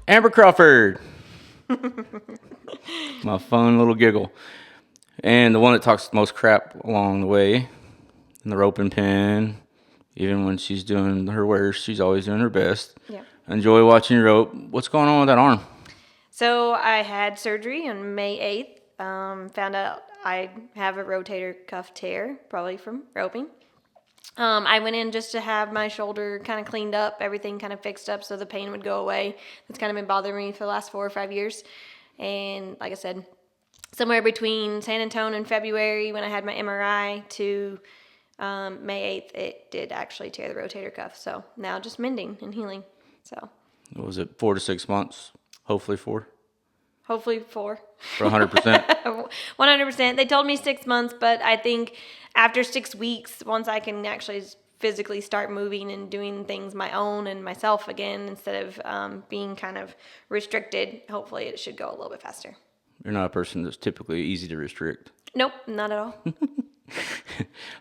Amber Crawford. My fun little giggle. And the one that talks the most crap along the way in the rope and pin. Even when she's doing her worst, she's always doing her best. Yeah. Enjoy watching your rope. What's going on with that arm? So I had surgery on May 8th. Found out I have a rotator cuff tear, probably from roping. I went in just to have my shoulder kind of cleaned up, everything kind of fixed up so the pain would go away. That's kind of been bothering me for the last 4 or 5 years. And like I said, somewhere between San Antonio and February when I had my MRI to May 8th, it did actually tear the rotator cuff. So now just mending and healing. So What was it, 4 to 6 months? Hopefully 4. hopefully 4. For 100%. 100%. They told me 6 months, but I think after 6 weeks, once I can actually physically start moving and doing things my own and myself again instead of being kind of restricted, hopefully it should go a little bit faster. You're not a person that's typically easy to restrict. Nope, not at all.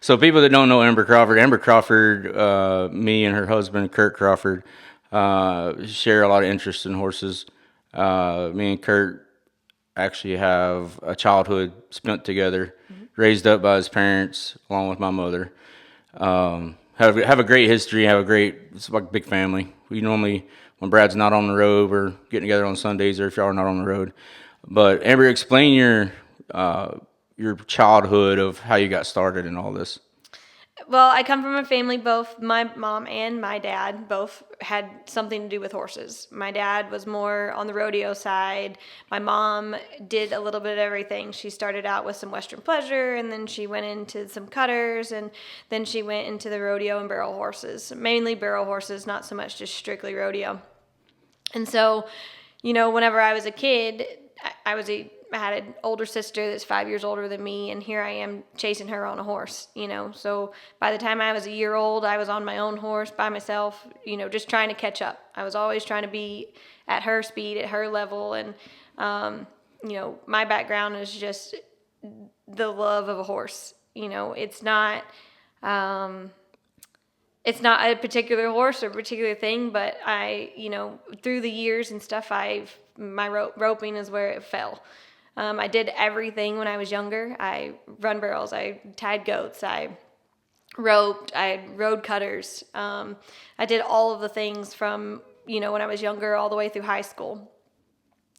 So people that don't know Amber Crawford, me and her husband, Kurt Crawford, share a lot of interest in horses. Me and Kurt actually have a childhood spent together, raised up by his parents along with my mother. Have a great history, it's like a big family. We normally, when Brad's not on the road, we're getting together on Sundays or if y'all are not on the road. But Amber, explain your childhood of how you got started in all this. Well, I come from a family, both my mom and my dad both had something to do with horses. My dad was more on the rodeo side. My mom did a little bit of everything. She started out with some Western pleasure, and then she went into some cutters, and then she went into the rodeo and barrel horses. Mainly barrel horses, not so much just strictly rodeo. And so, whenever I was a kid, I had an older sister that's 5 years older than me, and here I am chasing her on a horse, So by the time I was a year old, I was on my own horse by myself, just trying to catch up. I was always trying to be at her speed, at her level, and, my background is just the love of a horse. It's not a particular horse or a particular thing, but through the years and stuff, my roping is where it fell. I did everything when I was younger. I run barrels, I tied goats, I roped, I rode cutters. I did all of the things from, when I was younger all the way through high school.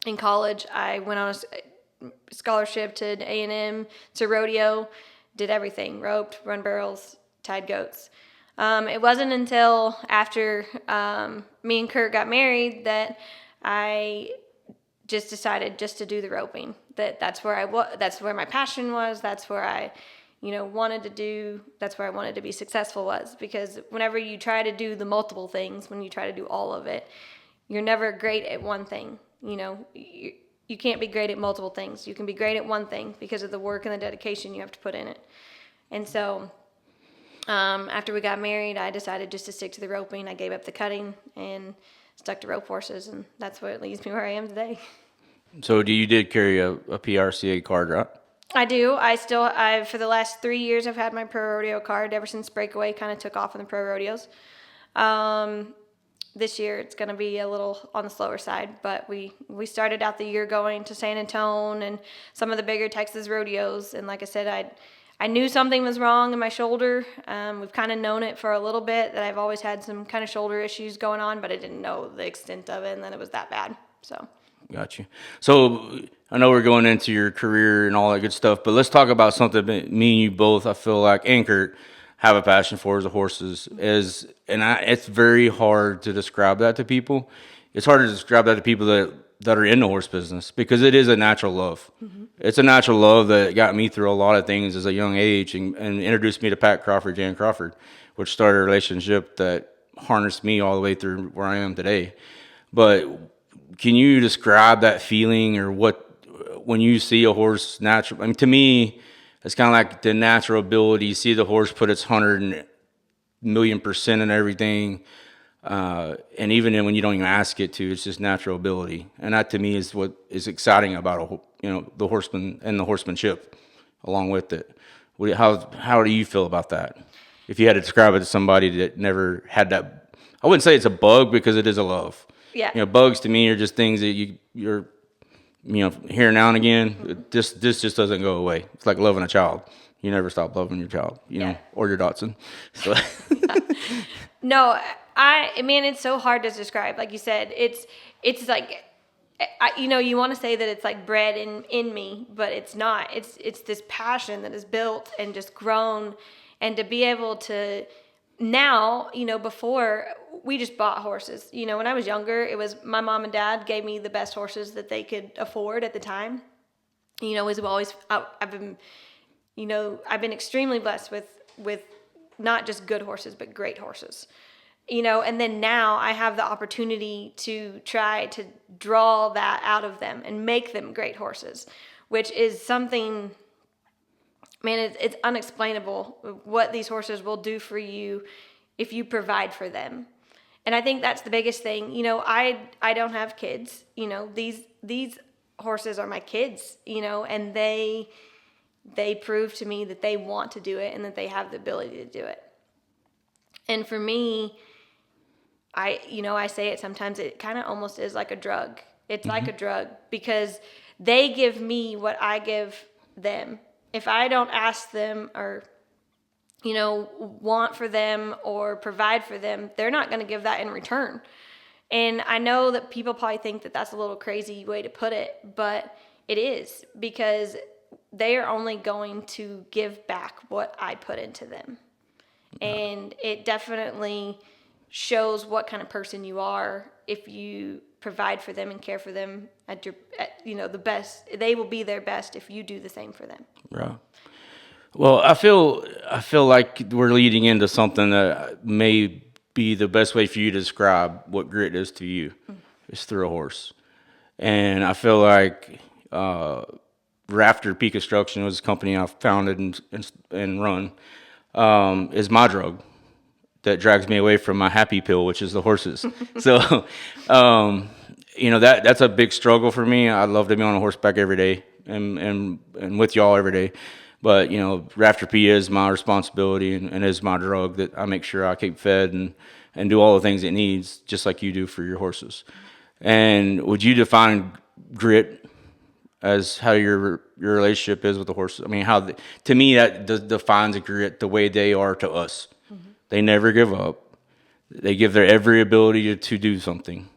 In college, I went on a scholarship to A&M, to rodeo, did everything, roped, run barrels, tied goats. It wasn't until after me and Kurt got married that I just decided just to do the roping. That's where that's where my passion was. That's where I, wanted to do. That's where I wanted to be successful was, because whenever you try to do the multiple things, when you try to do all of it, you're never great at one thing. You can't be great at multiple things. You can be great at one thing because of the work and the dedication you have to put in it. And so after we got married, I decided just to stick to the roping. I gave up the cutting and stuck to rope horses, and that's what leads me where I am today. So you did carry a PRCA card, right? I do. For the last 3 years, I've had my pro rodeo card ever since Breakaway kind of took off in the pro rodeos. This year, it's going to be a little on the slower side, but we started out the year going to San Antonio and some of the bigger Texas rodeos, and like I said, I knew something was wrong in my shoulder. We've kind of known it for a little bit, that I've always had some kind of shoulder issues going on, but I didn't know the extent of it, and then it was that bad. So. Got you. So I know we're going into your career and all that good stuff, but let's talk about something that me and you both, I feel like, and Kurt, have a passion for, is the horses. It's very hard to describe that to people. It's hard to describe that to people that are in the horse business, because it is a natural love. Mm-hmm. It's a natural love that got me through a lot of things as a young age and introduced me to Jan Crawford, which started a relationship that harnessed me all the way through where I am today. But can you describe that feeling, or when you see a horse natural? I mean, to me, it's kind of like the natural ability. You see the horse put its 100,000,000% in everything. And even when you don't even ask it to, it's just natural ability. And that to me is what is exciting about, the horseman and the horsemanship along with it. How do you feel about that? If you had to describe it to somebody that never had that, I wouldn't say it's a bug, because it is a love. Yeah. You know, bugs to me are just things that you're here now and again. This just doesn't go away. It's like loving a child. You never stop loving your child, or your Dotson. So No, man, it's so hard to describe. Like you said, it's like, you want to say that it's like bred in me, but it's not. It's this passion that is built and just grown, and to be able to now, before we just bought horses. When I was younger, it was my mom and dad gave me the best horses that they could afford at the time. As always, I've been, I've been extremely blessed with not just good horses, but great horses. And then now I have the opportunity to try to draw that out of them and make them great horses, which is something, man, it's unexplainable what these horses will do for you if you provide for them. And I think that's the biggest thing. I don't have kids. These horses are my kids, and they prove to me that they want to do it and that they have the ability to do it. And for me, I say it sometimes, it kind of almost is like a drug. It's like a drug because they give me what I give them. If I don't ask them or, want for them or provide for them, they're not going to give that in return. And I know that people probably think that that's a little crazy way to put it, but it is because they are only going to give back what I put into them. And it definitely shows what kind of person you are if you provide for them and care for them at the best. They will be their best if you do the same for them. right. Well, I feel like we're leading into something that may be the best way for you to describe what grit is to you. Is through a horse, and I feel like Rafter P Construction was a company I founded and run. Is my drug that drags me away from my happy pill, which is the horses. So, that's a big struggle for me. I love to be on a horseback every day and with y'all every day. But, Rafter P is my responsibility and is my drug that I make sure I keep fed and do all the things it needs, just like you do for your horses. And would you define grit as how your relationship is with the horses? I mean, to me that defines a grit the way they are to us. They never give up. They give their every ability to do something,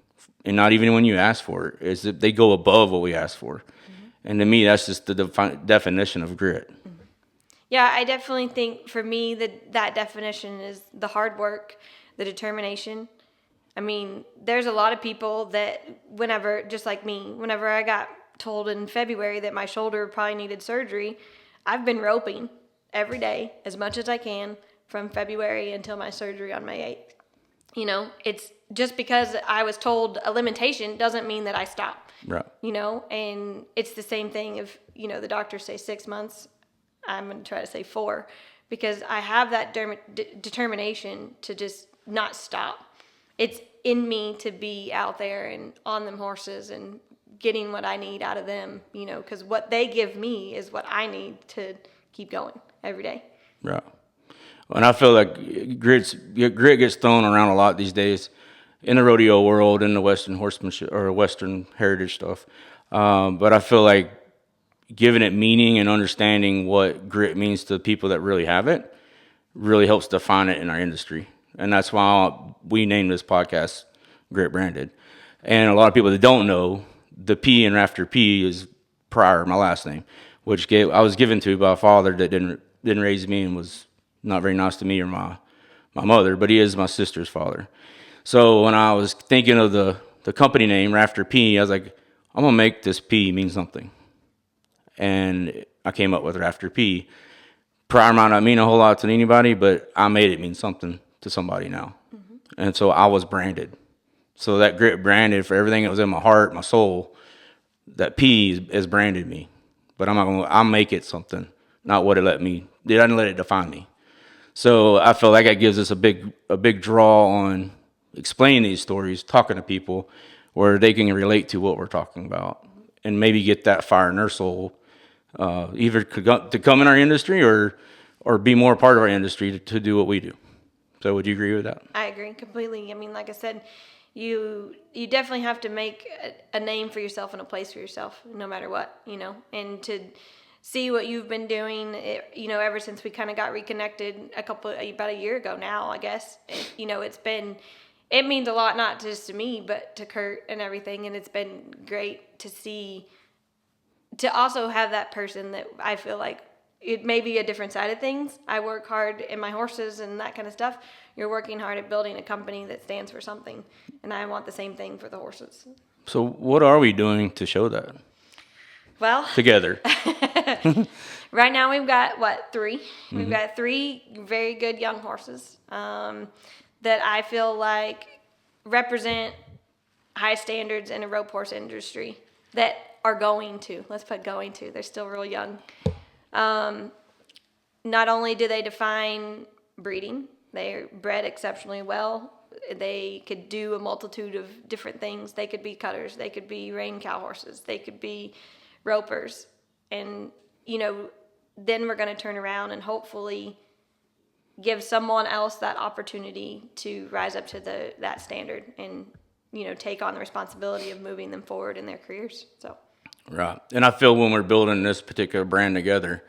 and not even when you ask for it. Is that they go above what we ask for, and to me that's just the definition of grit. Yeah, I definitely think for me that definition is the hard work, the determination. I mean, there's a lot of people that just like me, whenever I got told in February that my shoulder probably needed surgery, I've been roping every day as much as I can from February until my surgery on May 8th. It's just because I was told a limitation doesn't mean that I stop. Right. And it's the same thing if, the doctors say 6 months, I'm going to try to say 4 because I have that determination to just not stop. It's in me to be out there and on them horses and getting what I need out of them, because what they give me is what I need to keep going every day. Right. And I feel like grit gets thrown around a lot these days in the rodeo world, in the Western horsemanship or Western heritage stuff. But I feel like giving it meaning and understanding what grit means to people that really have it really helps define it in our industry. And that's why we named this podcast Grit Branded. And a lot of people that don't know, the P in Rafter P is Pryor, my last name, which I was given to by a father that didn't raise me and was not very nice to me or my mother, but he is my sister's father. So when I was thinking of the company name, Rafter P, I was like, I'm going to make this P mean something. And I came up with Rafter P. Pryor might not mean a whole lot to anybody, but I made it mean something to somebody now. And so I was branded. So that grit branded for everything that was in my heart, my soul, that P is branded me. But I'll make it something, not what it let me. I didn't let it define me. So I feel like that gives us a big draw on explaining these stories, talking to people where they can relate to what we're talking about and maybe get that fire in their soul, either to come in our industry or be more a part of our industry to do what we do. So would you agree with that? I agree completely. I mean, like I said, you definitely have to make a name for yourself and a place for yourself, no matter what, and to see what you've been doing, ever since we kind of got reconnected about a year ago now, I guess. It means a lot, not just to me, but to Kurt and everything. And it's been great to see, to also have that person that I feel like it may be a different side of things. I work hard in my horses and that kind of stuff. You're working hard at building a company that stands for something. And I want the same thing for the horses. So what are we doing to show that? Well, together. Right now we've got, 3? Mm-hmm. We've got 3 very good young horses that I feel like represent high standards in a rope horse industry that are let's put going to, they're still real young. Not only do they define breeding, they're bred exceptionally well. They could do a multitude of different things. They could be cutters. They could be rein cow horses. They could be ropers. And, then we're going to turn around and hopefully give someone else that opportunity to rise up to that standard and, take on the responsibility of moving them forward in their careers. So. Right. And I feel when we're building this particular brand together,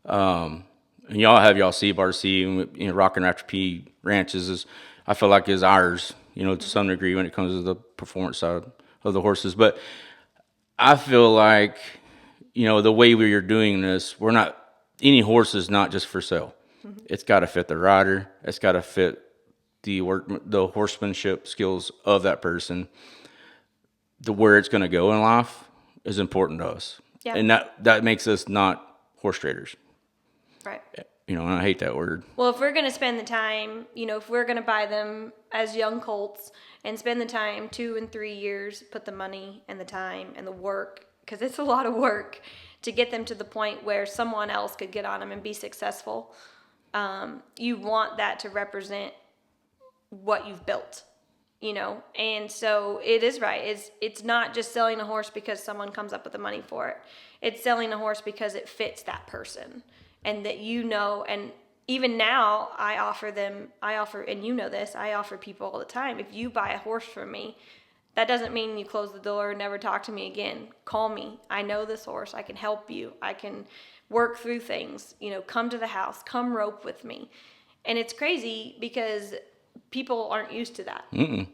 and y'all have CBRC and, Rockin' Rafter P ranches I feel like is ours, to some degree when it comes to the performance side of the horses. But I feel like, the way we are doing this, any horse is not just for sale. Mm-hmm. It's got to fit the rider. It's got to fit the horsemanship skills of that person. Where it's going to go in life is important to us. Yeah. And that makes us not horse traders. Right. And I hate that word. Well, if we're going to spend the time, if we're going to buy them as young colts and spend the time 2 and 3 years, put the money and the time and the work, because it's a lot of work to get them to the point where someone else could get on them and be successful. You want that to represent what you've built, and so it is right. It's not just selling a horse because someone comes up with the money for it. It's selling a horse because it fits that person. And that and even now I offer, and this, I offer people all the time, if you buy a horse from me, that doesn't mean you close the door and never talk to me again. Call me. I know this horse. I can help you. I can work through things. Come to the house. Come rope with me. And it's crazy because people aren't used to that. Mm-mm.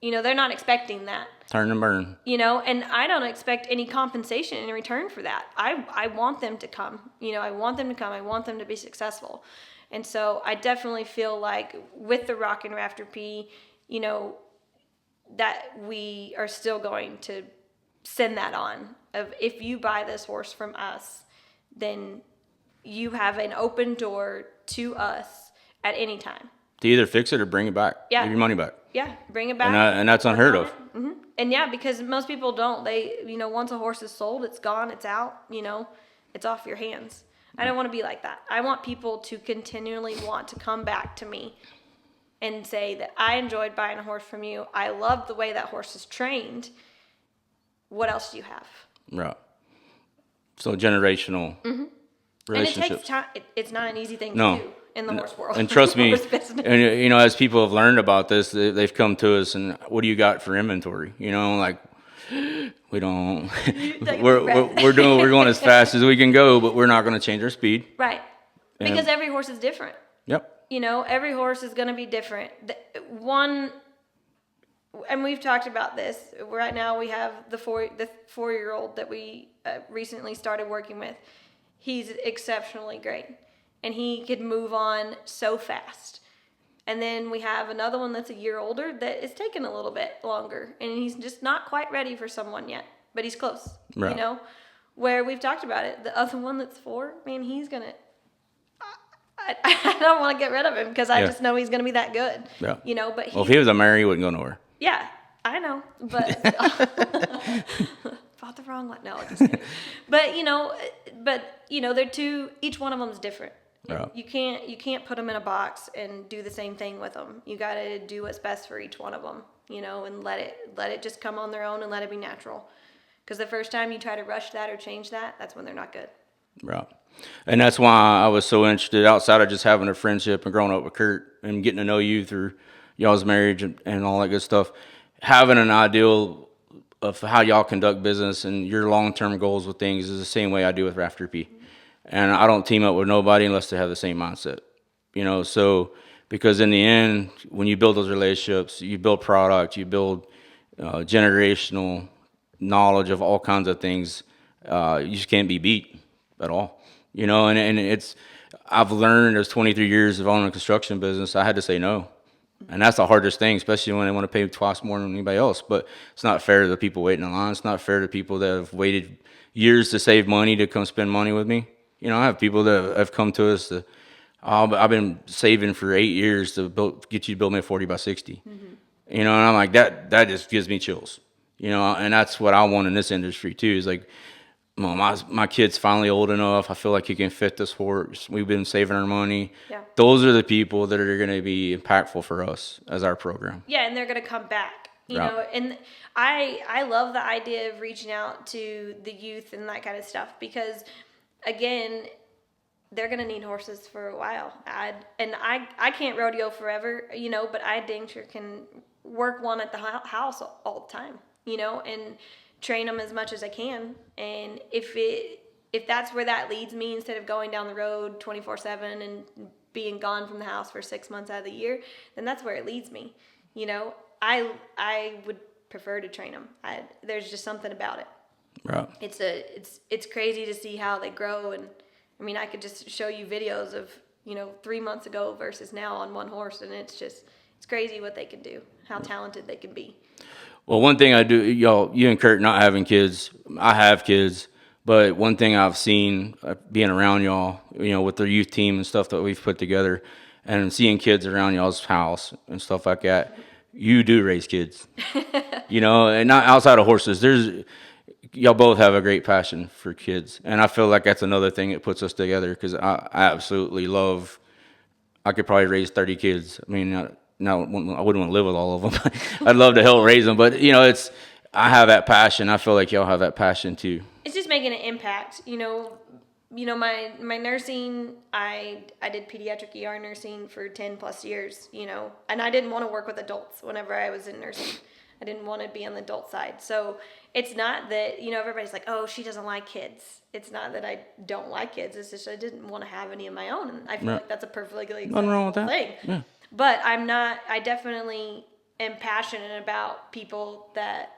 They're not expecting that. Turn and burn. And I don't expect any compensation in return for that. I want them to come. I want them to come. I want them to be successful. And so I definitely feel like with the Rockin' Rafter P, that we are still going to send that on. Of if you buy this horse from us, then you have an open door to us at any time. To either fix it or bring it back. Yeah. Give your money back. Yeah, bring it back. And that's unheard of. Mm-hmm. And because most people don't. They, once a horse is sold, it's gone, it's out, it's off your hands. I don't want to be like that. I want people to continually want to come back to me and say that I enjoyed buying a horse from you. I love the way that horse is trained. What else do you have? Right. So generational relationships. And it takes time. It's not an easy thing to do in the horse world. And trust me, and as people have learned about this, they've come to us and what do you got for inventory? We don't. we're going as fast as we can go, but we're not going to change our speed. Right. Because every horse is different. Yep. Every horse is going to be different. And we've talked about this. Right now we have the 4-year-old that we recently started working with. He's exceptionally great. And he could move on so fast. And then we have another one that's a year older that is taking a little bit longer. And he's just not quite ready for someone yet. But he's close. Right. Where we've talked about it. The other one that's 4, man, he's going to... I don't want to get rid of him because I just know he's going to be that good. Yeah. But if he was a mare, he wouldn't go nowhere. Yeah, I know. But bought the wrong one. No, just kidding. But they're two. Each one of them is different. Right. You can't put them in a box and do the same thing with them. You got to do what's best for each one of them. And let it just come on their own and let it be natural. Because the first time you try to rush that or change that, that's when they're not good. Right. And that's why I was so interested, outside of just having a friendship and growing up with Kurt and getting to know you through y'all's marriage and all that good stuff, having an ideal of how y'all conduct business and your long-term goals with things is the same way I do with Rafter P. And I don't team up with nobody unless they have the same mindset, so because in the end, when you build those relationships, you build product, you build generational knowledge of all kinds of things. You just can't be beat at all, and I've learned as 23 years of owning a construction business, I had to say no. And that's the hardest thing, especially when they want to pay twice more than anybody else. But it's not fair to the people waiting in line. It's not fair to people that have waited years to save money to come spend money with me. I have people that have come to us to, I've been saving for 8 years to get you to build me a 40 by 60. And I'm like, that just gives me chills. And that's what I want in this industry too, is like, well, my kid's finally old enough. I feel like he can fit this horse. We've been saving our money. Yeah. Those are the people that are going to be impactful for us as our program. Yeah, and they're going to come back, Right. and I love the idea of reaching out to the youth and that kind of stuff because, again, they're going to need horses for a while. I can't rodeo forever, but I dang sure can work one at the house all the time, and train them as much as I can. And if that's where that leads me, instead of going down the road 24/7 and being gone from the house for 6 months out of the year, then that's where it leads me. I would prefer to train them. There's just something about it. Right. It's crazy to see how they grow. And I mean, I could just show you videos of 3 months ago versus now on one horse, and it's crazy what they can do, how talented they can be. Well, one thing I do, you and Kurt not having kids, I have kids, but one thing I've seen being around y'all, with the youth team and stuff that we've put together, and seeing kids around y'all's house and stuff like that, you do raise kids, and not outside of horses. Y'all both have a great passion for kids, and I feel like that's another thing that puts us together because I absolutely love. I could probably raise 30 kids. I mean, no, I wouldn't want to live with all of them. I'd love to help raise them, but I have that passion. I feel like y'all have that passion too. It's just making an impact. My nursing, I did pediatric ER nursing for 10 plus years, and I didn't want to work with adults whenever I was in nursing. I didn't want to be on the adult side. So it's not that, everybody's like, oh, she doesn't like kids. It's not that I don't like kids. It's just I didn't want to have any of my own. And I feel like that's a perfectly Nothing wrong with acceptable that. thing. Yeah. But I definitely am passionate about people that,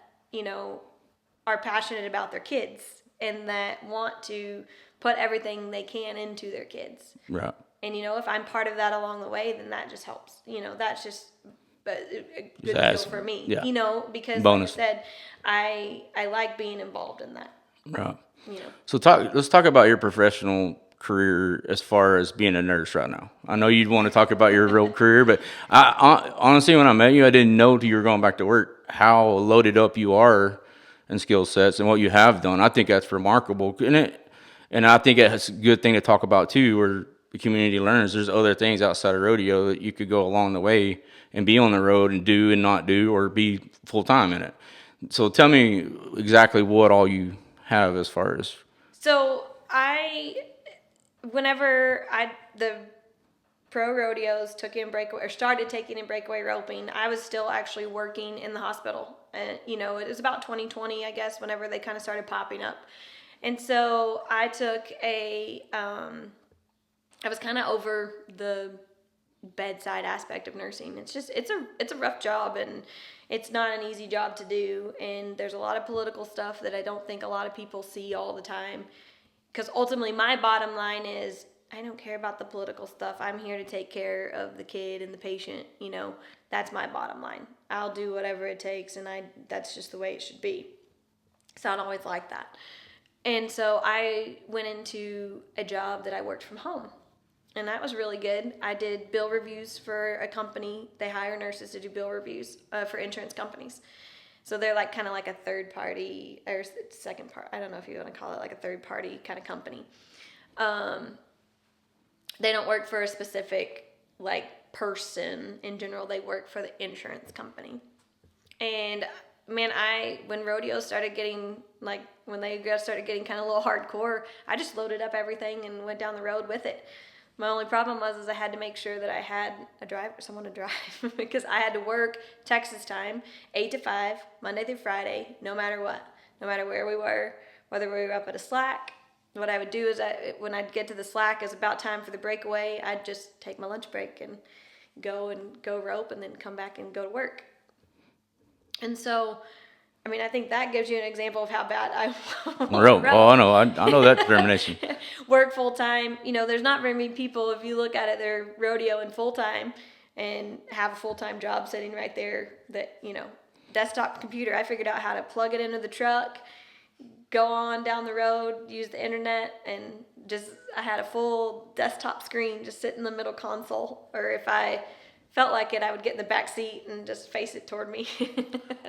are passionate about their kids and that want to put everything they can into their kids. Right. And, if I'm part of that along the way, then that just helps. That's just a good deal for me, yeah. Because Bonus. like I said, I like being involved in that. Right. So let's talk about your professional career as far as being a nurse right now. I know you'd want to talk about your real career, but honestly, when I met you, I didn't know you were going back to work, how loaded up you are in skill sets and what you have done. I think that's remarkable. And I think it's a good thing to talk about too, where the community learns there's other things outside of rodeo that you could go along the way and be on the road and do and not do or be full time in it. So tell me exactly what all you have as far as. So whenever the pro rodeos took in breakaway or started taking in breakaway roping, I was still actually working in the hospital. And, it was about 2020, I guess, whenever they kind of started popping up. And so I took I was kind of over the bedside aspect of nursing. It's a rough job, and it's not an easy job to do. And there's a lot of political stuff that I don't think a lot of people see all the time. Because ultimately my bottom line is I don't care about the political stuff. I'm here to take care of the kid and the patient. That's my bottom line. I'll do whatever it takes, and that's just the way it should be. So I don't always like that. And so I went into a job that I worked from home. And that was really good. I did bill reviews for a company. They hire nurses to do bill reviews for insurance companies. So they're kind of like a third party or second part. I don't know if you want to call it like a third party kind of company. They don't work for a specific person in general. They work for the insurance company. And man, when rodeos started getting when they started getting kind of a little hardcore, I just loaded up everything and went down the road with it. My only problem was I had to make sure that I had someone to drive, because I had to work Texas time, 8 to 5, Monday through Friday, no matter what, no matter where we were, whether we were up at a slack. What I would do is when I'd get to the slack, it was about time for the breakaway. I'd just take my lunch break and go rope, and then come back and go to work. And so, I mean, I think that gives you an example of how bad I Rope. Oh, I know that determination. Work full time. There's not very many people, if you look at it, they're rodeoing full time and have a full time job sitting right there. That desktop computer. I figured out how to plug it into the truck, go on down the road, use the internet, and I had a full desktop screen just sit in the middle console. Or if I felt like it, I would get in the back seat and just face it toward me.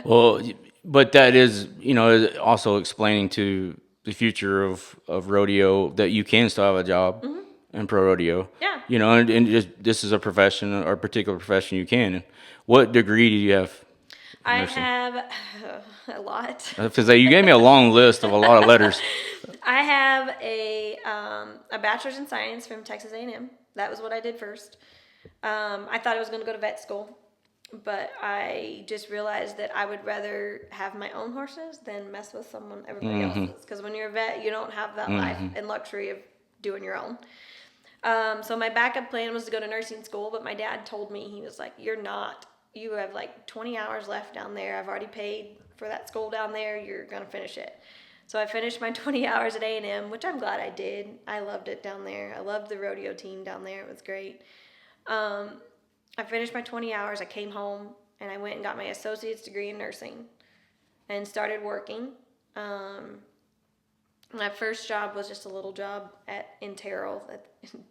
Well, but that is, also explaining to the future of rodeo that you can still have a job in pro rodeo. Yeah. And just this is a profession or a particular profession you can. What degree do you have? I have a lot. Because you gave me a long list of a lot of letters. I have a bachelor's in science from Texas A&M. That was what I did first. I thought I was going to go to vet school, but I just realized that I would rather have my own horses than mess with everybody else's. Because when you're a vet, you don't have that life and luxury of doing your own. So my backup plan was to go to nursing school, but my dad told me, he was like, you have like 20 hours left down there. I've already paid for that school down there. You're going to finish it. So I finished my 20 hours at A&M, which I'm glad I did. I loved it down there. I loved the rodeo team down there. It was great. I finished my 20 hours. I came home and I went and got my associate's degree in nursing and started working. My first job was just a little job in Terrell.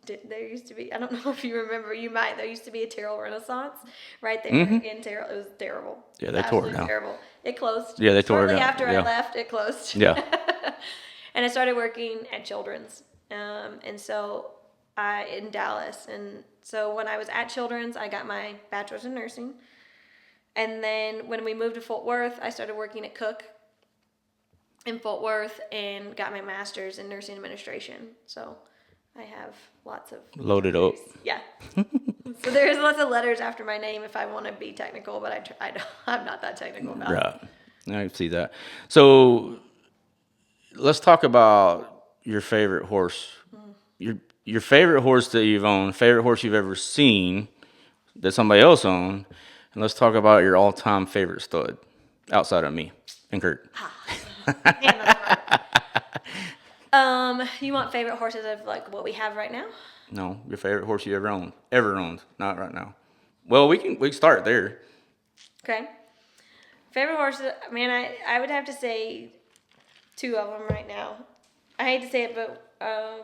There used to be, I don't know if you remember, you might, there used to be a Terrell Renaissance right there in Terrell. It was terrible. Yeah, they tore it down. Terrible. It closed. Yeah, they tore it down. After I left, it closed. Yeah. And I started working at Children's. And so in Dallas. And so when I was at Children's, I got my bachelor's in nursing. And then when we moved to Fort Worth, I started working at Cook in Fort Worth and got my master's in nursing administration. So I have lots of loaded up. Yeah. So there's lots of letters after my name if I want to be technical, but I'm not that technical about it. Right. I see that. So let's talk about your favorite horse. Your favorite horse that you've owned, favorite horse you've ever seen that somebody else owned, and let's talk about your all-time favorite stud outside of me and Kurt. You want favorite horses of like what we have right now? No, your favorite horse you ever owned, not right now. Well, we can start there. Okay. Favorite horses, man, I would have to say two of them right now. I hate to say it, but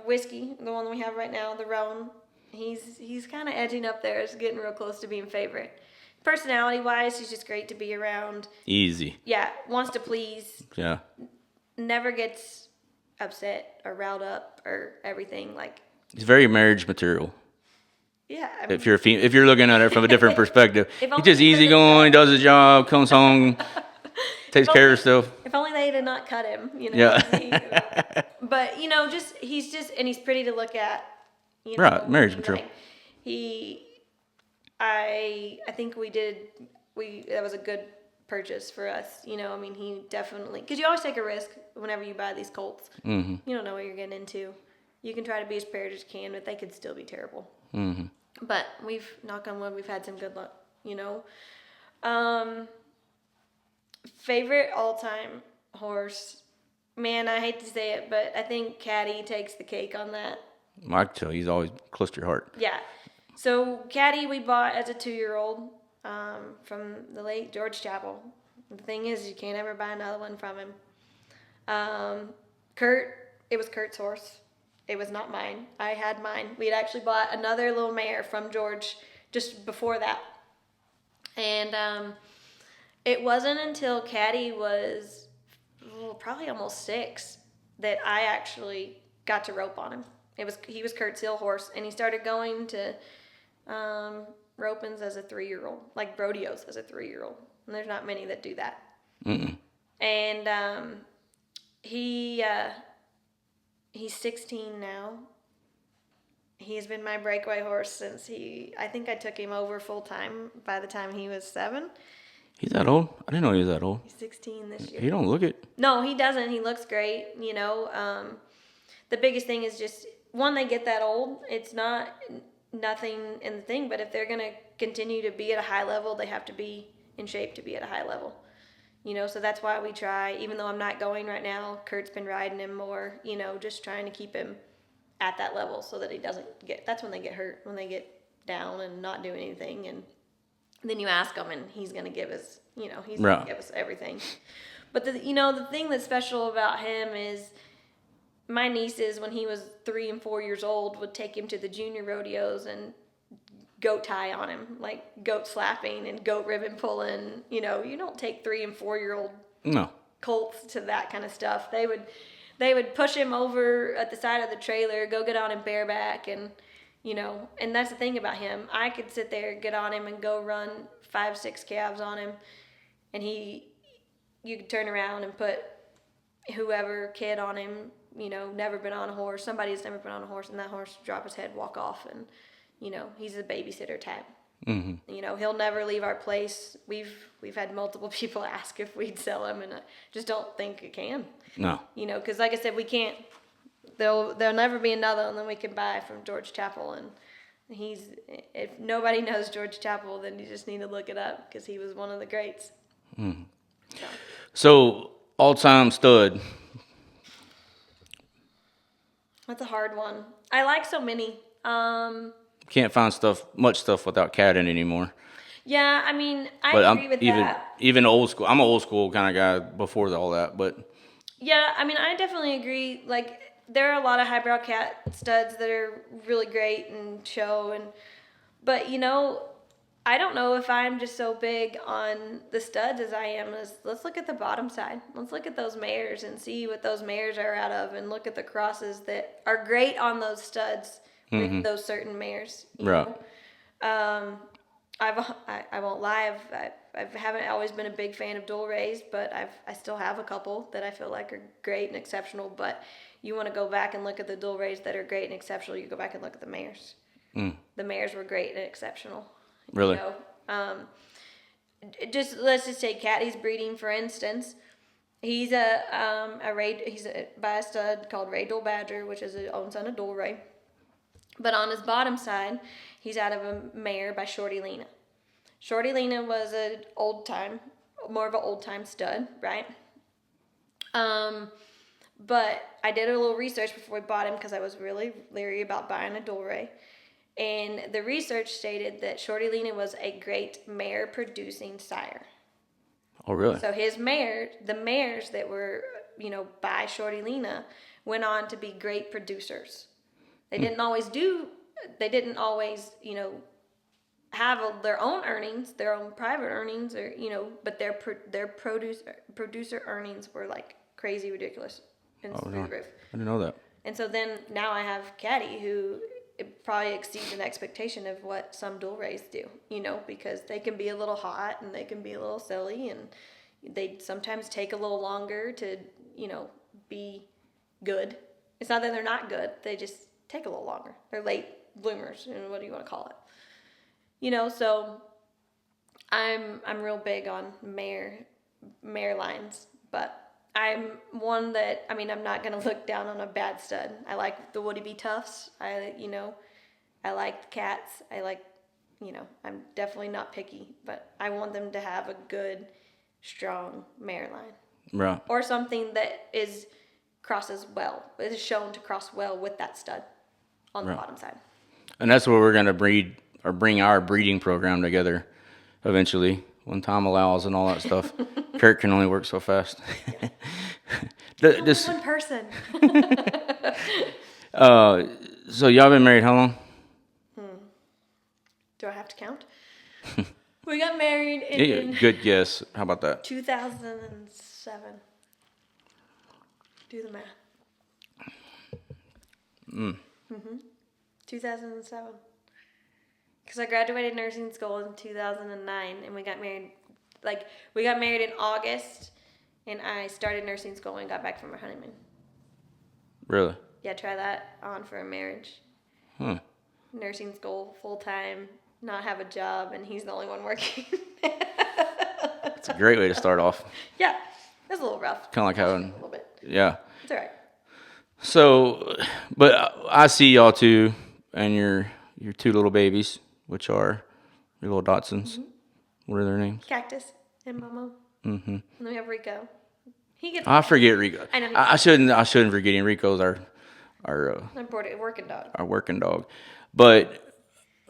Whiskey, the one that we have right now, the Roan, he's kind of edging up there. It's getting real close to being favorite. Personality-wise, he's just great to be around. Easy. Yeah, wants to please. Yeah. Never gets upset or riled up or everything. Like, he's very marriage material. Yeah. I mean, if you're looking at it from a different perspective, he's just easygoing, does his job, comes home, takes care of himself. If only they did not cut him, Yeah. But he's pretty to look at. Right, marriage material. I think that was a good purchase for us. He definitely, because you always take a risk whenever you buy these colts. Mm-hmm. You don't know what you're getting into. You can try to be as prepared as you can, but they could still be terrible. Mm-hmm. But knock on wood, we've had some good luck, Favorite all-time horse, man, I hate to say it, but I think Caddy takes the cake on that. I can tell he's always close to your heart. Yeah. So Caddy we bought as a 2-year-old from the late George Chappell. The thing is, you can't ever buy another one from him. Kurt, it was Kurt's horse. It was not mine. I had mine. We had actually bought another little mare from George just before that. And it wasn't until Caddy was probably almost 6 that I actually got to rope on him. He was Kurt's hill horse, and he started going to ropings as a 3-year-old, like rodeos as a 3-year-old. And there's not many that do that. Mm-mm. And he's 16 now. He's been my breakaway horse since I think I took him over full time by the time he was 7. He's that old? I didn't know he was that old. He's 16 this year. He don't look it. No, he doesn't. He looks great, The biggest thing is just, one, they get that old. It's not nothing in the thing, but if they're going to continue to be at a high level, they have to be in shape to be at a high level. So that's why we try, even though I'm not going right now, Kurt's been riding him more, just trying to keep him at that level so that he doesn't that's when they get hurt, when they get down and not doing anything. And then you ask him and he's going to give us, he's going to give us everything. But the thing that's special about him is my nieces, when he was 3 and 4 years old, would take him to the junior rodeos and goat tie on him, like goat slapping and goat ribbon pulling. You don't take 3 and 4 year old colts to that kind of stuff. They would push him over at the side of the trailer, go get on him bareback, and and that's the thing about him. I could sit there, get on him, and go run 5-6 calves on him, and you could turn around and put whoever kid on him, never been on a horse, somebody that's never been on a horse, and that horse drop his head, walk off, and he's a babysitter type. Mm-hmm. He'll never leave our place. We've had multiple people ask if we'd sell him, and I just don't think it can. No. Because like I said, we can't. There'll never be another one that we can buy from George Chappell, and if nobody knows George Chappell, then you just need to look it up because he was one of the greats. Mm. So all-time stud. That's a hard one. I like so many. Can't find much stuff without cat in it anymore. Yeah, I mean, I agree with that. Even old school. I'm an old school kind of guy before all that, but. Yeah, I mean, I definitely agree. Like, there are a lot of highbrow cat studs that are really great and show, but I don't know if I'm just so big on the studs as I am. Let's look at the bottom side. Let's look at those mares and see what those mares are out of, and look at the crosses that are great on those studs with those certain mares. You know? I won't lie. I haven't always been a big fan of dual raised, but I still have a couple that I feel like are great and exceptional. But you want to go back and look at the dual raised that are great and exceptional. You go back and look at the mares. The mares were great and exceptional. Really? Let's just take Caddy's breeding for instance. He's by a stud called Ray Dual Badger, which is his own son of Dual Ray. But on his bottom side, he's out of a mare by Shorty Lena. Shorty Lena was more of an old time stud, right? But I did a little research before we bought him because I was really leery about buying a Dual Ray. And the research stated that Shorty Lena was a great mare producing sire. Oh, really? So the mares that were, by Shorty Lena went on to be great producers. They didn't always, have their own earnings, their own private earnings, or, but their producer earnings were like crazy ridiculous and through the roof. I didn't know that. And so then now I have Caddy, who it probably exceeds an expectation of what some dual rays do, because they can be a little hot and they can be a little silly, and they sometimes take a little longer to, be good. It's not that they're not good, they just take a little longer. They're late bloomers, what do you want to call it? So I'm real big on mare lines, but I'm one that, I'm not going to look down on a bad stud. I like the Woody B Tufts. I like the cats. I'm definitely not picky, but I want them to have a good, strong mare line. Right. Or something that is shown to cross well with that stud on the bottom side. And that's where we're going to bring our breeding program together eventually, when time allows and all that stuff. Kurt can only work so fast. One person. So y'all been married how long? Do I have to count? We got married in good guess. How about that? 2007. Do the math. 2007. Because I graduated nursing school in 2009, and we got married. We got married in August, and I started nursing school and got back from our honeymoon. Really? Yeah, try that on for a marriage. Huh. nursing school full time, not have a job, and he's the only one working. It's a great way to start off. Yeah, it's a little rough. Kind of like how, A little bit. yeah. It's all right. So, but I see y'all two and your two little babies, which are your little Dachshunds. Mm-hmm. What are their names? Cactus and Momo. Mm-hmm. And then we have Rico. He gets. I forget Rico. I know. I shouldn't forget him. Rico's our Working dog. our working dog. But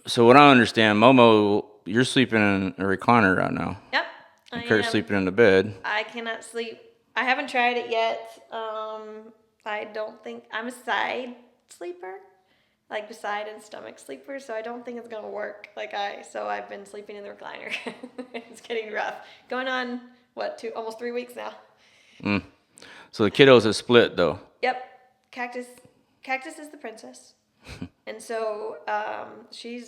so what I understand, Momo, you're sleeping in a recliner right now. Yep. And Kurt's sleeping in the bed. I cannot sleep. I haven't tried it yet. I don't think I'm a side sleeper, like beside and stomach sleeper. So I don't think it's gonna work. So I've been sleeping in the recliner. It's getting rough. Going on almost 3 weeks now. So the kiddos are split though. Yep. Cactus is the princess, and so she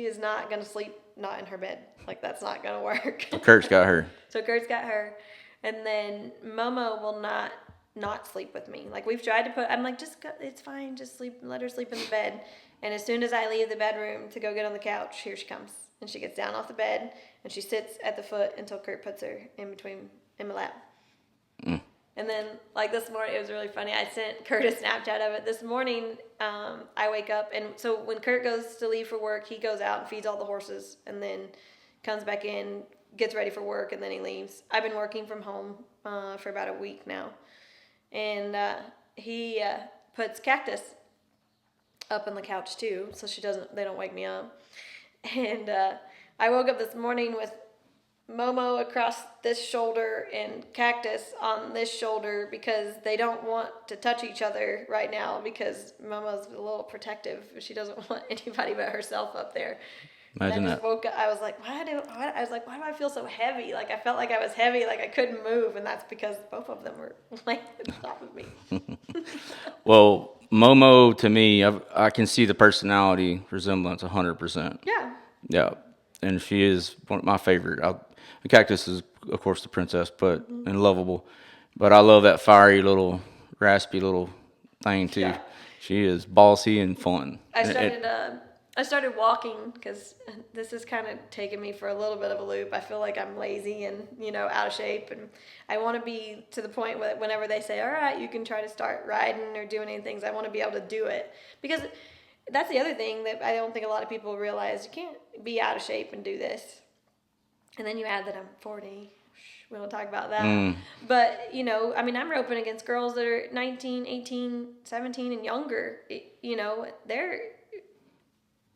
is not gonna sleep not in her bed. Like that's not gonna work. Kurt's got her. So Kurt's got her, and then Momo will not sleep with me. Like we've tried to I'm like, just go, it's fine, just sleep, let her sleep in the bed. And as soon as I leave the bedroom to go get on the couch, here she comes, and she gets down off the bed and she sits at the foot until Kurt puts her in my lap. And then, like this morning, it was really funny. I sent Kurt a Snapchat of it. This morning, I wake up, and so when Kurt goes to leave for work, he goes out and feeds all the horses, and then comes back in, gets ready for work, and then he leaves. I've been working from home for about a week now, and he puts Cactus up on the couch too, so they don't wake me up. And I woke up this morning with Momo across this shoulder and Cactus on this shoulder because they don't want to touch each other right now because Momo's a little protective. She doesn't want anybody but herself up there. Imagine I that. woke up, I was like, why do I feel so heavy? Like I felt like I was heavy, like I couldn't move, and that's because both of them were laying on top of me. Well, Momo to me, I can see the personality resemblance 100%. Yeah. Yeah, and she is one of my favorite. The Cactus is, of course, the princess, but and lovable. But I love that fiery little, raspy little thing too. Yeah. She is bossy and fun. I started walking because this has kind of taken me for a little bit of a loop. I feel like I'm lazy and out of shape, and I want to be to the point where whenever they say, "All right, you can try to start riding or doing any things," I want to be able to do it because that's the other thing that I don't think a lot of people realize. You can't be out of shape and do this. And then you add that I'm 40. We don't talk about that. But, I'm roping against girls that are 19, 18, 17 and younger.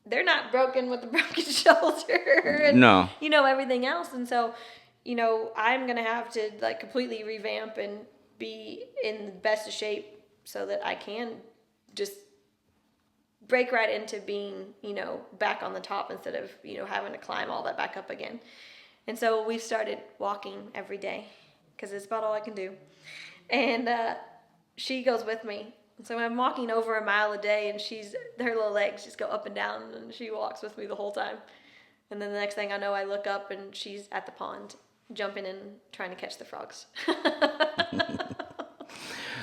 They're not broken with a broken shoulder and, no. Everything else. And so, I'm going to have to completely revamp and be in the best of shape so that I can just break right into being, back on the top instead of, having to climb all that back up again. And so we started walking every day because it's about all I can do. And she goes with me. So I'm walking over a mile a day, and her little legs just go up and down, and she walks with me the whole time. And then the next thing I know, I look up, and she's at the pond, jumping in, trying to catch the frogs.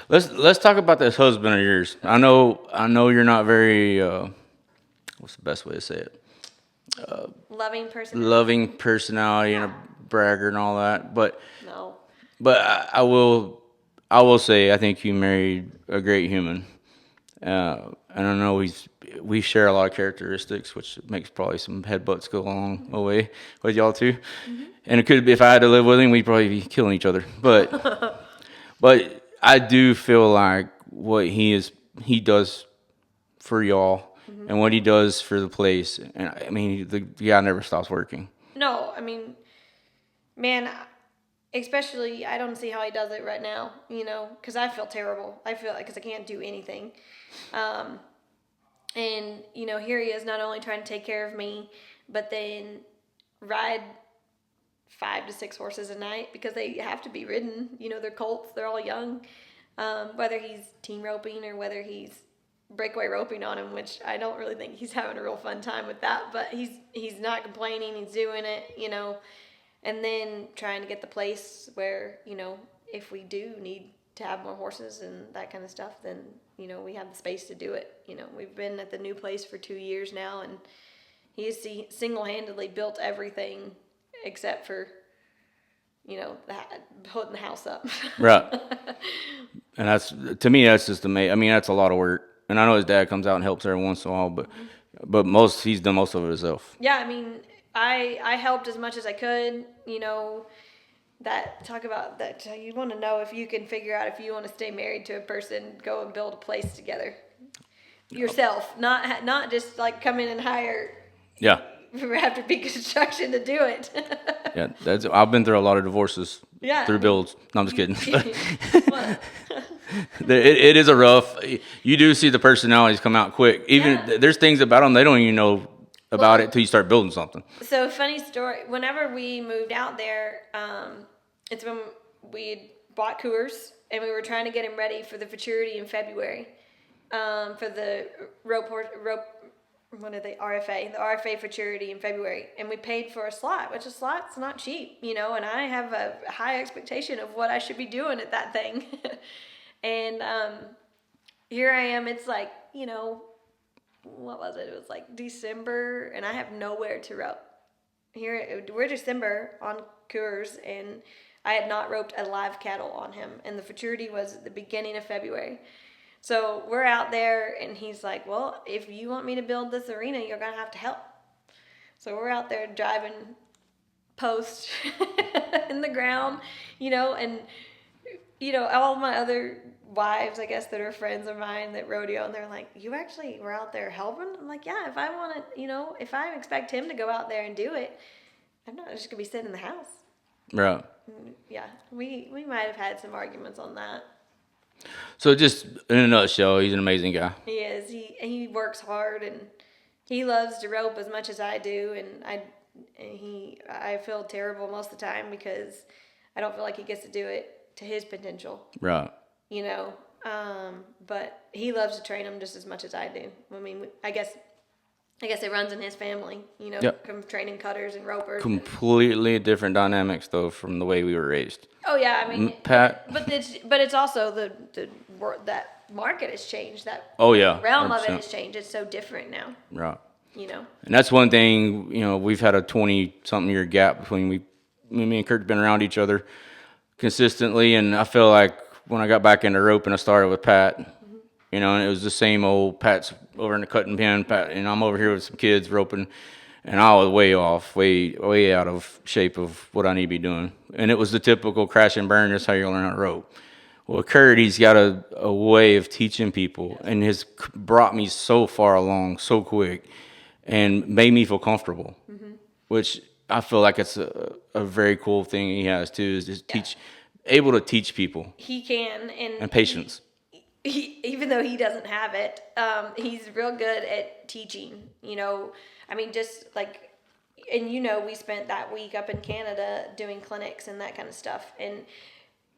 Let's talk about this husband of yours. I know you're not very. What's the best way to say it? Loving personality and a bragger and all that, but no. But I will say I think you married a great human, and I know we share a lot of characteristics, which makes probably some headbutts go a long way with y'all too. Mm-hmm. And it could be if I had to live with him, we'd probably be killing each other. But but I do feel like what he does for y'all. Mm-hmm. And what he does for the place, and I mean, the guy never stops working. No, man, especially I don't see how he does it right now. Because I feel terrible. I feel like because I can't do anything, and here he is not only trying to take care of me, but then ride 5 to 6 horses a night because they have to be ridden. They're colts. They're all young. Whether he's team roping or whether he's breakaway roping on him, which I don't really think he's having a real fun time with that, but he's not complaining, he's doing it, and then trying to get the place where, if we do need to have more horses and that kind of stuff, then, you know, we have the space to do it. You know, we've been at the new place for 2 years now, and he has single-handedly built everything except for, you know, putting the house up. Right. And that's, to me, that's just amazing. I mean, that's a lot of work. And I know his dad comes out and helps every once in a while, but he's done most of it himself. Yeah, I mean, I helped as much as I could, you know. Talk about that. You want to know if you can figure out if you want to stay married to a person, go and build a place together yourself, not just like come in and hire. Yeah. After big construction to do it. Yeah, I've been through a lot of divorces. Yeah, through builds. No, I'm just kidding. It is a rough. You do see the personalities come out quick. Even there's things about them they don't even know about it till you start building something. So funny story. Whenever we moved out there, it's when we bought Coors and we were trying to get him ready for the futurity in February, for the rope. What are they? RFA, the RFA futurity in February, and we paid for a slot, which a slot's not cheap, you know. And I have a high expectation of what I should be doing at that thing, and here I am. It's like, you know, what was it? It was like December, and I have nowhere to rope. We're December on Coors, and I had not roped a live cattle on him, and the futurity was at the beginning of February. So we're out there, and he's like, well, if you want me to build this arena, you're going to have to help. So we're out there driving posts in the ground, you know, and, you know, all my other wives, I guess, that are friends of mine that rodeo, and they're like, you actually were out there helping? I'm like, yeah, if I want to, you know, if I expect him to go out there and do it, I'm not just going to be sitting in the house. Right. Yeah, we might have had some arguments on that. So just in a nutshell, he's an amazing guy. He is. He works hard, and he loves to rope as much as I do. And I feel terrible most of the time because I don't feel like he gets to do it to his potential. Right. You know, but he loves to train them just as much as I do. I mean, I guess it runs in his family. You know, from training cutters and ropers. Completely different dynamics though from the way we were raised. Oh yeah, I mean, Pat. But it's also that market has changed. That realm 100%. Of it has changed. It's so different now. Right. You know. And that's one thing. You know, we've had a 20-something year gap between me and Kurt's been around each other consistently, and I feel like when I got back into roping, I started with Pat. You know, and it was the same old Pat's over in the cutting pen, Pat, and I'm over here with some kids roping, and I was way off, way out of shape of what I need to be doing. And it was the typical crash and burn, just how you learn how to rope. Well, Kurt, he's got a way of teaching people, and has brought me so far along so quick and made me feel comfortable, which I feel like it's a very cool thing he has, too, is just able to teach people. He can. And patience. He, even though he doesn't have it, he's real good at teaching, you know. I mean, just like, and you know, we spent that week up in Canada doing clinics and that kind of stuff. And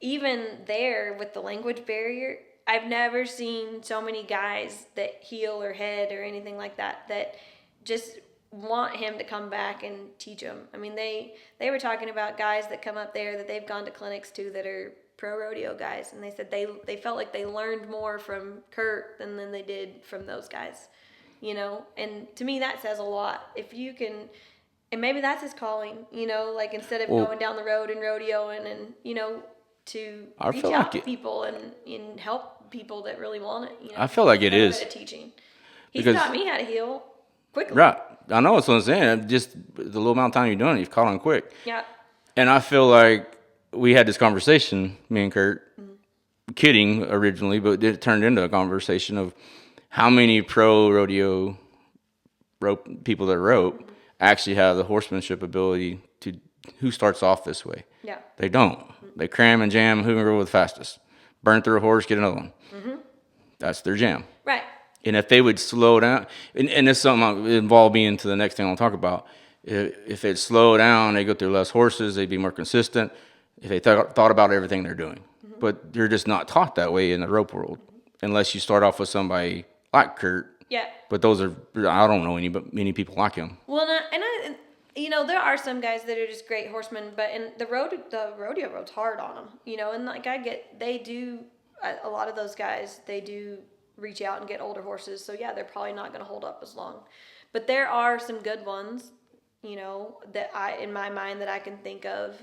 even there with the language barrier, I've never seen so many guys that heel or head or anything like that just want him to come back and teach them. I mean, they were talking about guys that come up there that they've gone to clinics to that are pro rodeo guys, and they said they felt like they learned more from Kurt than they did from those guys, you know. And to me that says a lot. If you can, and maybe that's his calling, you know, like instead of going down the road and rodeoing and you know, to reach out to people and help people that really want it, you know. I feel like it is teaching. He's taught me how to heel quickly. Right. I know what I'm saying. Just the little amount of time you're doing it, you've caught on quick. Yeah. And I feel like we had this conversation, me and Kurt, kidding originally, but it turned into a conversation of how many pro rodeo people that rope actually have the horsemanship ability to who starts off this way. Yeah. They don't. They cram and jam who can go with fastest. Burn through a horse, get another one. That's their jam. Right. And if they would slow down, and this is something involved me into the next thing I'll talk about. If they'd slow down, they go through less horses, they'd be more consistent. If they thought about everything they're doing. But they're just not taught that way in the rope world unless you start off with somebody like Kurt. Yeah. But those are, I don't know many people like him. Well, there are some guys that are just great horsemen, but in the rodeo road's hard on them, and like they do, a lot of those guys, they do reach out and get older horses. So yeah, they're probably not going to hold up as long, but there are some good ones, that in my mind that I can think of,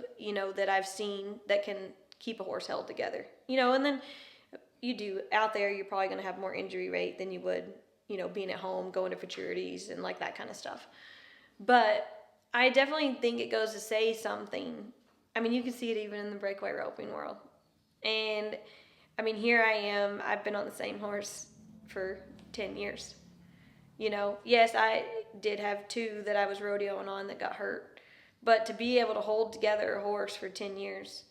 that I've seen that can keep a horse held together, and then out there, you're probably going to have more injury rate than you would, being at home, going to futurities and like that kind of stuff. But I definitely think it goes to say something. I mean, you can see it even in the breakaway roping world. And I mean, here I am. I've been on the same horse for 10 years. Yes, I did have 2 that I was rodeoing on that got hurt. But to be able to hold together a horse for 10 years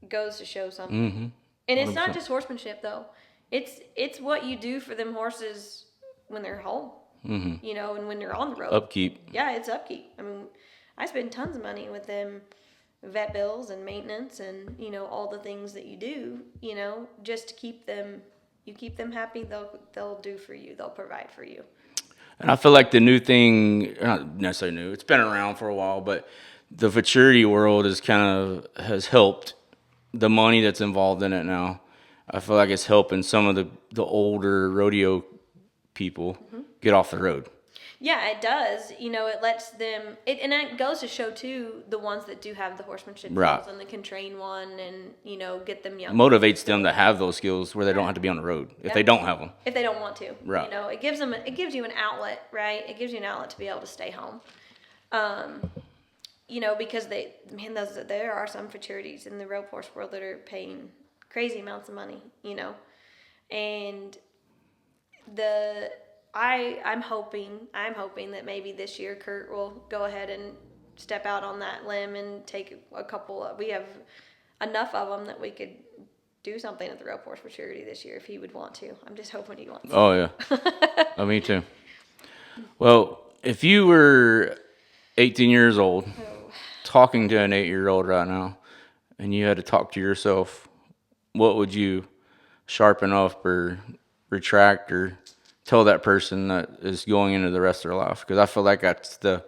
goes to show something. Mm-hmm. And it's not just horsemanship, though. It's what you do for them horses when they're home. Mm-hmm. And when you're on the road. Upkeep. Yeah, it's upkeep. I mean, I spend tons of money with them, vet bills and maintenance and, all the things that you do, just to keep them, you keep them happy, they'll do for you. They'll provide for you. And I feel like the new thing, not necessarily new, it's been around for a while, but the futurity world has helped the money that's involved in it now. I feel like it's helping some of the older rodeo people get off the road. Yeah, it does. It lets them, and it goes to show too, the ones that do have the horsemanship skills and that can train one and, get them young. Motivates them to have those skills where they don't have to be on the road if they don't have them. If they don't want to. Right. It gives you an outlet, right? It gives you an outlet to be able to stay home. Because there are some futurities in the rope horse world that are paying crazy amounts of money, and I'm hoping that maybe this year Kurt will go ahead and step out on that limb and take a couple we have enough of them that we could do something at the rope horse futurity this year if he would want to. I'm just hoping he wants to. Oh yeah. Oh, me too. Well, if you were 18 years old, talking to an 8-year-old right now, and you had to talk to yourself, what would you sharpen up or retract or tell that person that is going into the rest of their life? Because I feel like that's the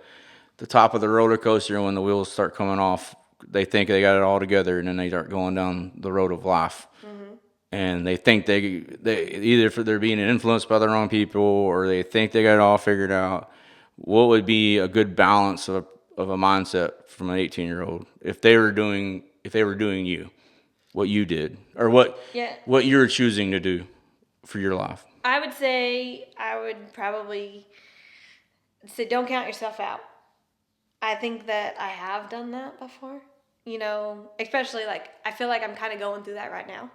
top of the roller coaster. When the wheels start coming off, they think they got it all together, and then they start going down the road of life. Mm-hmm. And they think they either they're being influenced by the wrong people, or they think they got it all figured out. What would be a good balance of a mindset from an 18-year-old if they were doing you, what you did, or what you're choosing to do for your life? I would say I would probably say don't count yourself out. I think that I have done that before, especially like I feel like I'm kind of going through that right now.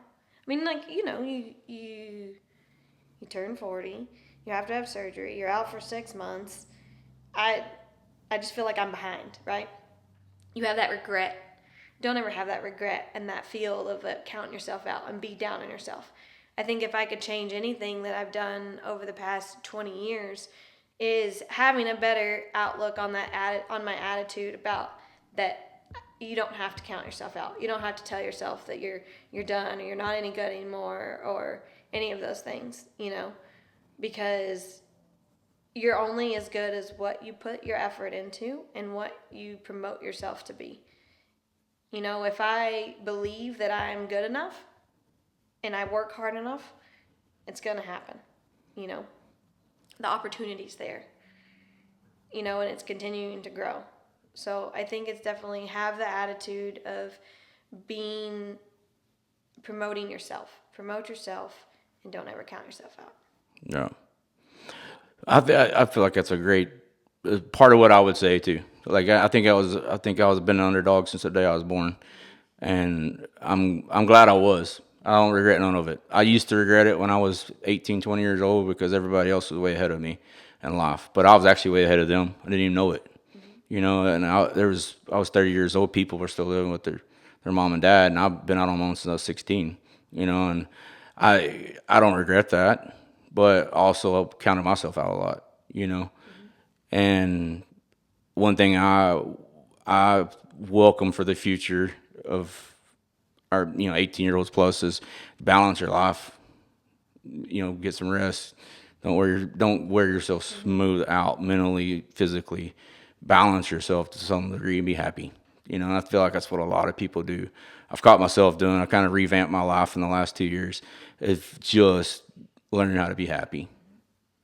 I mean, like, you turn 40, you have to have surgery, you're out for 6 months. I just feel like I'm behind, right? You have that regret. Don't ever have that regret and that feel of counting yourself out and be down on yourself. I think if I could change anything that I've done over the past 20 years is having a better outlook on on my attitude about that. You don't have to count yourself out. You don't have to tell yourself that you're done or you're not any good anymore or any of those things, because you're only as good as what you put your effort into and what you promote yourself to be. If I believe that I'm good enough and I work hard enough, it's going to happen. The opportunity's there, and it's continuing to grow. So I think it's definitely have the attitude of promoting yourself. Promote yourself and don't ever count yourself out. Yeah. I feel like that's a great part of what I would say too. Like I think I was been an underdog since the day I was born, and I'm glad I was. I don't regret none of it. I used to regret it when I was 18, 20 years old because everybody else was way ahead of me in life, but I was actually way ahead of them. I didn't even know it. And I was 30 years old. People were still living with their mom and dad, and I've been out on my own since I was 16. And I don't regret that, but also I counted myself out a lot. And one thing I welcome for the future of our 18-year-olds plus is balance your life. Get some rest. Don't wear yourself smooth out mentally, physically. balance yourself to some degree and be happy. You know, and I feel like that's what a lot of people do. I've caught myself doing. I kind of revamped my life in the last 2 years. It's just learning how to be happy.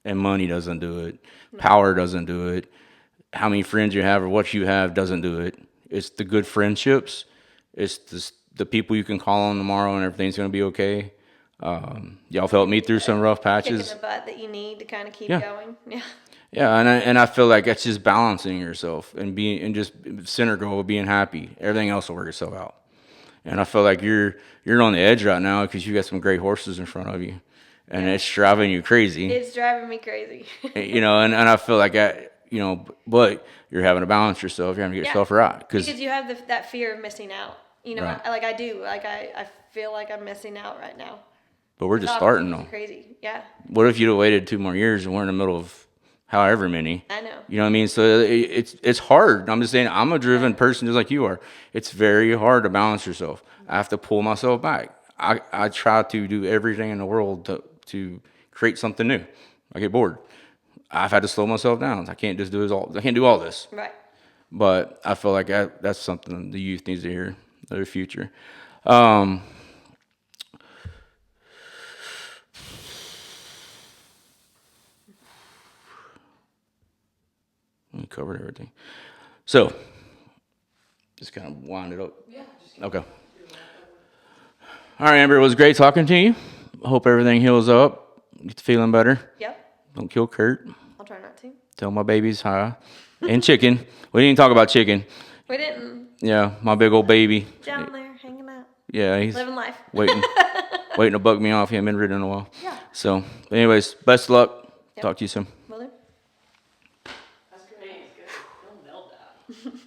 And money doesn't do it. Power doesn't do it. How many friends you have or what you have doesn't do it. It's the good friendships. It's the people you can call on tomorrow and everything's going to be okay. Y'all have helped me through some rough patches. Kicking the butt that you need to kind of keep Yeah. going. Yeah. Yeah, and I feel like that's just balancing yourself and being and just center goal, being happy. Everything else will work itself out. And I feel like you're on the edge right now because you got some great horses in front of you, and it's driving you crazy. It's driving me crazy. You know, and I feel like but you're having to balance yourself. You're having to get yourself right because you have that fear of missing out. You know, Right. I do. Like I feel like I'm missing out right now. But we're just starting though. Crazy. Yeah. What if you'd have waited 2 more years and we're in the middle of however many? I know. You know what I mean? So it's hard. I'm just saying I'm a driven person just like you are. It's very hard to balance yourself. I have to pull myself back. I try to do everything in the world to create something new. I get bored. I've had to slow myself down. I can't just I can't do all this. Right. But I feel like that's something the youth needs to hear. Their future. We covered everything. So, just kind of wind it up. Yeah. Okay. All right, Amber, it was great talking to you. Hope everything heals up. Get feeling better. Yep. Don't kill Kurt. I'll try not to. Tell my babies hi. And chicken. We didn't talk about chicken. We didn't. Yeah, my big old baby. Down there, hanging out. Yeah, he's living life. waiting to bug me off. He hasn't been ridden in a while. Yeah. So, anyways, best of luck. Yep. Talk to you soon. Will do. That's great. Don't melt that.